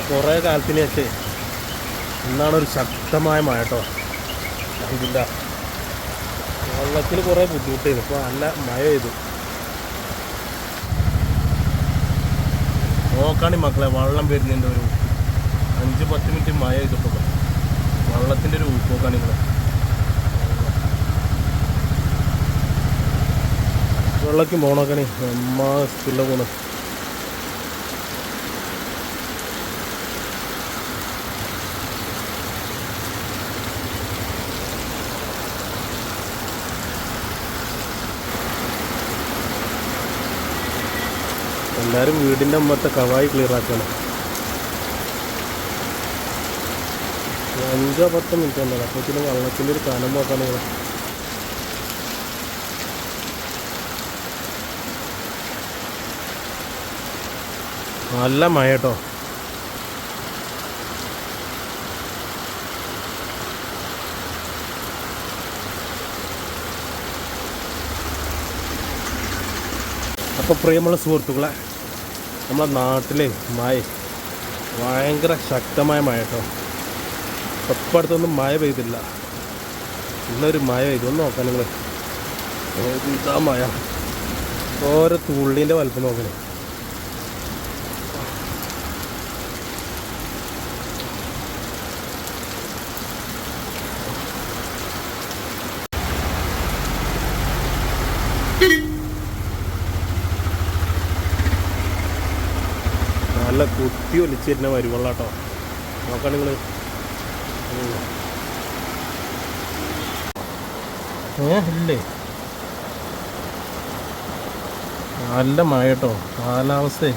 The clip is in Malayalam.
കുറേ കാലത്തിന് ശേഷം ഇന്നാണ് ഒരു ശക്തമായ മഴ കേട്ടോ. ഇതില്ല വെള്ളത്തിന് കുറേ ബുദ്ധിമുട്ടായിരുന്നു. ഇപ്പോൾ നല്ല മഴ പെയ്തു. നോക്കാണി മക്കളെ, വെള്ളം വരുന്നതിൻ്റെ ഒരു 5-10 മിനിറ്റ് മഴ ചെയ്തിട്ടുള്ളൂ. വെള്ളത്തിൻ്റെ ഒരു ഊപ്പോക്കാണ് നിങ്ങൾ. വെള്ളക്ക് പോണോക്കണി അമ്മ സ്പില്ല പോണ്. എല്ലാവരും വീടിൻ്റെ അമ്മത്തെ കവായി ക്ലിയർ ആക്കണം. 5-10 മിനിറ്റ് ഉണ്ടല്ലോ. അപ്പോഴത്തേനും വെള്ളത്തിൻ്റെ ഒരു കനം നോക്കാൻ നിങ്ങൾ. നല്ല മഴ കേട്ടോ. അപ്പോൾ പ്രിയമുള്ള സുഹൃത്തുക്കളെ, നമ്മളെ നാട്ടിലെ മഴ ഭയങ്കര ശക്തമായ മഴ കേട്ടോ. തൊട്ടടുത്തൊന്നും മഴ പെയ്തില്ല. ഇന്നൊരു മഴ പെയ്തു. ഒന്ന് നോക്കാം നിങ്ങൾ. ഇതാ മഴ, ഓരോ തുള്ളീൻ്റെ വലുപ്പം നോക്കണേ. നല്ല കുത്തി ഒലിച്ചിരുന്ന വരുവെള്ളം കേട്ടോ. നോക്കാം നിങ്ങൾ. ഇല്ലേ, നല്ല മഴ കേട്ടോ. കാലാവസ്ഥ